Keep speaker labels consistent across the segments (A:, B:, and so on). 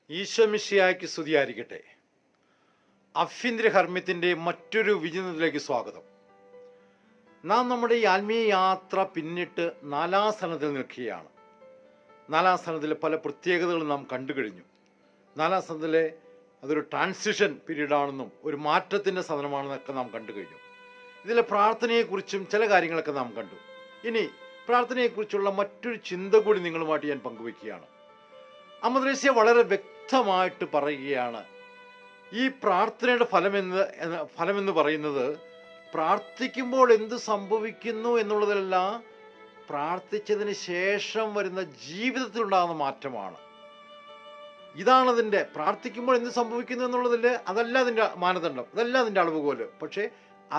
A: ഈശോ മിശിഹായ്ക്ക് സ്തുതിയായിരിക്കട്ടെ. അഭ്യന്തര ഹർമ്മ്യത്തിൻ്റെ മറ്റൊരു വിചിന്തനത്തിലേക്ക് സ്വാഗതം. നാം നമ്മുടെ ഈ ആത്മീയ യാത്ര പിന്നിട്ട് 4-ാം സ്ഥാനത്തിൽ നിൽക്കുകയാണ്. 4-ാം സ്ഥാനത്തിലെ പല പ്രത്യേകതകളും നാം കണ്ടു കഴിഞ്ഞു. 4-ാം സ്ഥാനത്തിലെ അതൊരു ട്രാൻസിഷൻ പീരീഡാണെന്നും ഒരു മാറ്റത്തിൻ്റെ സാധനമാണെന്നൊക്കെ നാം കണ്ടു കഴിഞ്ഞു. ഇതിലെ പ്രാർത്ഥനയെക്കുറിച്ചും ചില കാര്യങ്ങളൊക്കെ നാം കണ്ടു. ഇനി പ്രാർത്ഥനയെക്കുറിച്ചുള്ള മറ്റൊരു ചിന്ത കൂടി നിങ്ങളുമായിട്ട് ഞാൻ പങ്കുവയ്ക്കുകയാണ്. അമദ്രേസ്യ വളരെ വ്യക്തമായിട്ട് പറയുകയാണ്, ഈ പ്രാർത്ഥനയുടെ ഫലമെന്ന് പറയുന്നത് പ്രാർത്ഥിക്കുമ്പോൾ എന്ത് സംഭവിക്കുന്നു എന്നുള്ളതല്ല, പ്രാർത്ഥിച്ചതിന് ശേഷം വരുന്ന ജീവിതത്തിലുണ്ടാകുന്ന മാറ്റമാണ്. ഇതാണതിൻ്റെ പ്രാർത്ഥിക്കുമ്പോൾ എന്ത് സംഭവിക്കുന്നു എന്നുള്ളതിൽ അതല്ല അതിൻ്റെ മാനദണ്ഡം, അതല്ല അതിൻ്റെ അളവുകോല്. പക്ഷേ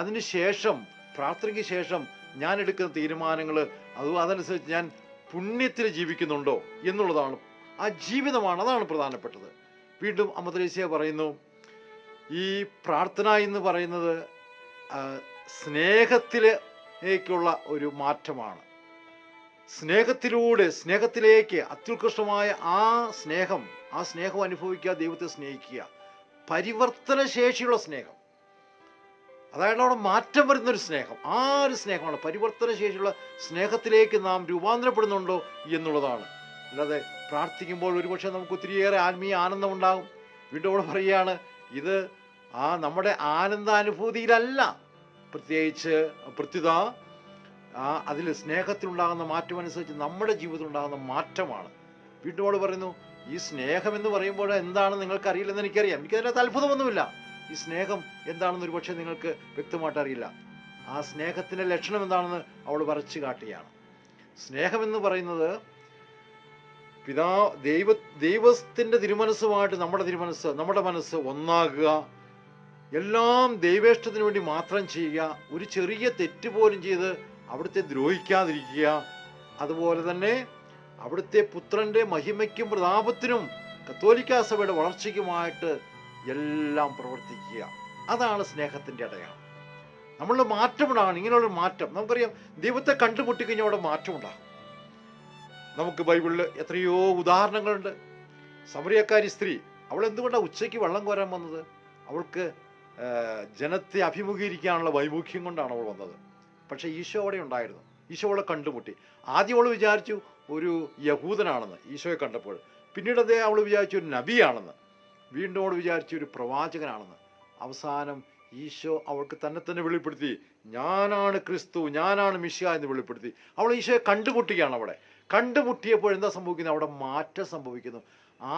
A: അതിന് ശേഷം, പ്രാർത്ഥനയ്ക്ക് ശേഷം ഞാൻ എടുക്കുന്ന തീരുമാനങ്ങൾ അതനുസരിച്ച് ഞാൻ പുണ്യത്തിൽ ജീവിക്കുന്നുണ്ടോ എന്നുള്ളതാണ്, ആ ജീവിതമാണ്, അതാണ് പ്രധാനപ്പെട്ടത്. വീണ്ടും അമദ്രേസ്യ പറയുന്നു, ഈ പ്രാർത്ഥന എന്ന് പറയുന്നത് സ്നേഹത്തിലേക്കുള്ള ഒരു മാറ്റമാണ്. സ്നേഹത്തിലേക്ക് അത്യുത്കൃഷ്ടമായ ആ സ്നേഹം അനുഭവിക്കുക, ദൈവത്തെ സ്നേഹിക്കുക, പരിവർത്തന ശേഷിയുള്ള സ്നേഹം, അതായത് അവിടെ മാറ്റം വരുന്നൊരു സ്നേഹം. ആ ഒരു സ്നേഹമാണ്, പരിവർത്തന ശേഷിയുള്ള സ്നേഹത്തിലേക്ക് നാം രൂപാന്തരപ്പെടുന്നുണ്ടോ എന്നുള്ളതാണ്. അല്ലാതെ പ്രാർത്ഥിക്കുമ്പോൾ ഒരുപക്ഷെ നമുക്ക് ഒത്തിരിയേറെ ആത്മീയ ആനന്ദം ഉണ്ടാകും. വീണ്ടും അവിടെ പറയുകയാണ്, ഇത് നമ്മുടെ ആനന്ദാനുഭൂതിയിലല്ല, പ്രത്യേകിച്ച് പ്രത്യുത അതിൽ സ്നേഹത്തിലുണ്ടാകുന്ന മാറ്റം അനുസരിച്ച് നമ്മുടെ ജീവിതത്തിൽ ഉണ്ടാകുന്ന മാറ്റമാണ്. വീണ്ടും അവിടെ പറയുന്നു, ഈ സ്നേഹം എന്ന് പറയുമ്പോൾ എന്താണെന്ന് നിങ്ങൾക്ക് അറിയില്ലെന്ന് എനിക്കറിയാം, എനിക്കതിനകത്ത് അത്ഭുതമൊന്നുമില്ല. ഈ സ്നേഹം എന്താണെന്ന് ഒരുപക്ഷെ നിങ്ങൾക്ക് വ്യക്തമായിട്ട് അറിയില്ല. ആ സ്നേഹത്തിൻ്റെ ലക്ഷണം എന്താണെന്ന് അവൾ വരച്ചു കാട്ടുകയാണ്. സ്നേഹമെന്ന് പറയുന്നത് ദൈവത്തിൻ്റെ തിരുമനസ്സുമായിട്ട് നമ്മുടെ മനസ്സ് ഒന്നാകുക, എല്ലാം ദൈവേഷ്ടത്തിന് വേണ്ടി മാത്രം ചെയ്യുക, ഒരു ചെറിയ തെറ്റ് പോലും ചെയ്ത് അവിടുത്തെ ദ്രോഹിക്കാതിരിക്കുക, അതുപോലെ തന്നെ അവിടുത്തെ പുത്രൻ്റെ മഹിമയ്ക്കും പ്രതാപത്തിനും കത്തോലിക്കാ സഭയുടെ വളർച്ചയ്ക്കുമായിട്ട് എല്ലാം പ്രവർത്തിക്കുക. അതാണ് സ്നേഹത്തിൻ്റെ അടയാളം. നമ്മളുടെ മാറ്റമുണ്ടാകണം. ഇങ്ങനെയുള്ളൊരു മാറ്റം നമുക്കറിയാം, ദൈവത്തെ കണ്ടുമുട്ടിക്കഴിഞ്ഞാൽ അവിടെ മാറ്റമുണ്ടാകും. നമുക്ക് ബൈബിളിൽ എത്രയോ ഉദാഹരണങ്ങളുണ്ട്. സമറിയക്കാരി സ്ത്രീ, അവൾ എന്തുകൊണ്ടാണ് ഉച്ചയ്ക്ക് വെള്ളം കോരാൻ വന്നത്? അവൾക്ക് ജനത്തെ അഭിമുഖീകരിക്കാനുള്ള വൈമുഖ്യം കൊണ്ടാണ് അവൾ വന്നത്. പക്ഷേ ഈശോ അവിടെ ഉണ്ടായിരുന്നു. ഈശോ അവളെ കണ്ടുമുട്ടി. ആദ്യം അവൾ വിചാരിച്ചു ഒരു യഹൂദനാണെന്ന് ഈശോയെ കണ്ടപ്പോൾ. പിന്നീട് അവൾ വിചാരിച്ചു ഒരു നബിയാണെന്ന്. വീണ്ടും അവൾ വിചാരിച്ചു ഒരു പ്രവാചകനാണെന്ന്. അവസാനം ഈശോ അവൾക്ക് തന്നെ വെളിപ്പെടുത്തി, ഞാനാണ് ക്രിസ്തു, ഞാനാണ് മിശിഹ എന്ന് വെളിപ്പെടുത്തി. അവൾ ഈശോയെ കണ്ടുമുട്ടുകയാണ്. അവിടെ കണ്ടുമുട്ടിയപ്പോൾ എന്താ സംഭവിക്കുന്നത്? അവിടെ മാറ്റം സംഭവിക്കുന്നു.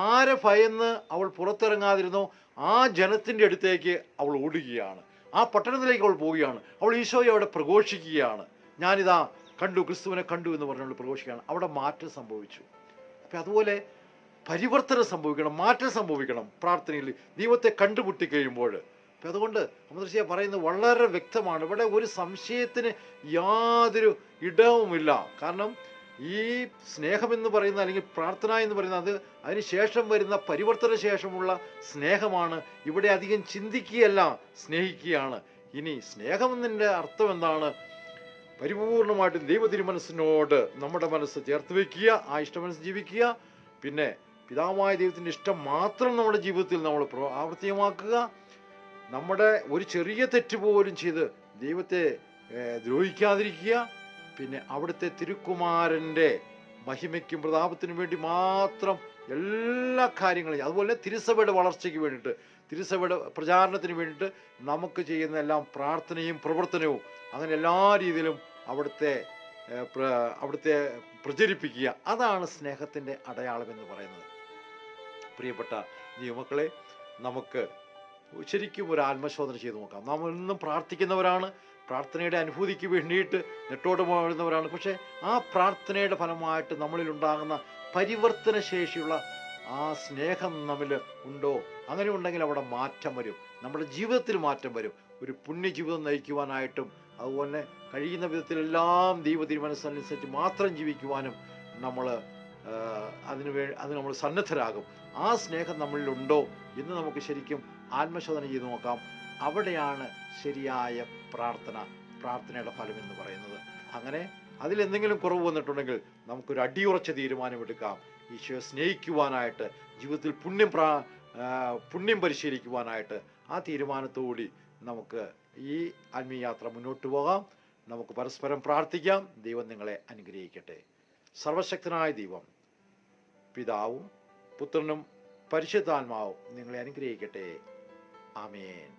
A: ആരെ ഭയന്ന് അവൾ പുറത്തിറങ്ങാതിരുന്നോ ആ ജനത്തിൻ്റെ അടുത്തേക്ക് അവൾ ഓടുകയാണ്. ആ പട്ടണത്തിലേക്ക് അവൾ പോവുകയാണ്. അവൾ ഈശോയെ അവിടെ പ്രഘോഷിക്കുകയാണ്. ഞാനിതാ കണ്ടു, ക്രിസ്തുവിനെ കണ്ടു എന്ന് പറഞ്ഞവൾ പ്രഘോഷിക്കുകയാണ്. അവിടെ മാറ്റം സംഭവിച്ചു. അപ്പം അതുപോലെ പരിവർത്തനം സംഭവിക്കണം, മാറ്റം സംഭവിക്കണം പ്രാർത്ഥനയിൽ ദൈവത്തെ കണ്ടുമുട്ടി കഴിയുമ്പോൾ. അപ്പം അതുകൊണ്ട് അമദ്രേസ്യ പറയുന്നത് വളരെ വ്യക്തമാണ്. ഇവിടെ ഒരു സംശയത്തിന് യാതൊരു ഇടവുമില്ല. കാരണം ഈ സ്നേഹമെന്ന് പറയുന്ന, അല്ലെങ്കിൽ പ്രാർത്ഥന എന്ന് പറയുന്നത്, അതിന് ശേഷം വരുന്ന പരിവർത്തന ശേഷമുള്ള സ്നേഹമാണ്. ഇവിടെ അധികം ചിന്തിക്കുകയല്ല, സ്നേഹിക്കുകയാണ്. ഇനി സ്നേഹമെന്നതിൻ്റെ അർത്ഥം എന്താണ്? പരിപൂർണമായിട്ടും ദൈവ തിരുമനസ്സിനോട് നമ്മുടെ മനസ്സ് ചേർത്ത് വയ്ക്കുക, ആ ഇഷ്ടമനസ്സ് ജീവിക്കുക. പിന്നെ പിതാവായ ദൈവത്തിൻ്റെ ഇഷ്ടം മാത്രം നമ്മുടെ ജീവിതത്തിൽ നമ്മൾ പ്രാവർത്തികമാക്കുക. നമ്മുടെ ഒരു ചെറിയ തെറ്റ് പോലും ചെയ്ത് ദൈവത്തെ ദ്രോഹിക്കാതിരിക്കുക. പിന്നെ അവിടുത്തെ തിരുക്കുമാരൻ്റെ മഹിമയ്ക്കും പ്രതാപത്തിനും വേണ്ടി മാത്രം എല്ലാ കാര്യങ്ങളും, അതുപോലെ തിരുസഭയുടെ വളർച്ചയ്ക്ക് വേണ്ടിയിട്ട്, തിരുസഭയുടെ പ്രചാരണത്തിന് വേണ്ടിയിട്ട് നമുക്ക് ചെയ്യുന്ന എല്ലാം പ്രാർത്ഥനയും പ്രവർത്തനവും, അങ്ങനെ എല്ലാ രീതിയിലും അവിടുത്തെ പ്രചരിപ്പിക്കുക. അതാണ് സ്നേഹത്തിൻ്റെ അടയാളം എന്ന് പറയുന്നത്. പ്രിയപ്പെട്ട ദൈവമക്കളെ, നമുക്ക് ശരിക്കും ഒരു ആത്മശോധന ചെയ്ത് നോക്കാം. നാം എന്നും പ്രാർത്ഥിക്കുന്നവരാണ്, പ്രാർത്ഥനയുടെ അനുഭൂതിക്ക് വേണ്ടിയിട്ട് നെട്ടോട്ട് പോകുന്നവരാണ്. പക്ഷേ ആ പ്രാർത്ഥനയുടെ ഫലമായിട്ട് നമ്മളിൽ ഉണ്ടാകുന്ന പരിവർത്തന ശേഷിയുള്ള ആ സ്നേഹം നമ്മിൽ ഉണ്ടോ? അങ്ങനെ ഉണ്ടെങ്കിൽ അവിടെ മാറ്റം വരും, നമ്മുടെ ജീവിതത്തിൽ മാറ്റം വരും. ഒരു പുണ്യജീവിതം നയിക്കുവാനായിട്ടും അതുപോലെ കഴിയുന്ന വിധത്തിലെല്ലാം ദൈവ തീരുമാനമനുസരിച്ച് മാത്രം ജീവിക്കുവാനും നമ്മൾ അത് നമ്മൾ സന്നദ്ധരാകും. ആ സ്നേഹം നമ്മളിലുണ്ടോ എന്ന് നമുക്ക് ശരിക്കും ആത്മശോധന ചെയ്ത് നോക്കാം. അവിടെയാണ് ശരിയായ പ്രാർത്ഥനയുടെ ഫലം എന്ന് പറയുന്നത്. അങ്ങനെ അതിലെന്തെങ്കിലും കുറവ് വന്നിട്ടുണ്ടെങ്കിൽ നമുക്കൊരു അടിയുറച്ച തീരുമാനമെടുക്കാം. ഈശോയെ സ്നേഹിക്കുവാനായിട്ട്, ജീവിതത്തിൽ പുണ്യം പരിശീലിക്കുവാനായിട്ട് ആ തീരുമാനത്തോടുകൂടി നമുക്ക് ഈ ആത്മീയ യാത്ര മുന്നോട്ട് പോകാം. നമുക്ക് പരസ്പരം പ്രാർത്ഥിക്കാം. ദൈവം നിങ്ങളെ അനുഗ്രഹിക്കട്ടെ. സർവശക്തനായ ദൈവം, പിതാവും പുത്രനും പരിശുദ്ധാത്മാവും നിങ്ങളെ അനുഗ്രഹിക്കട്ടെ. ആമേൻ.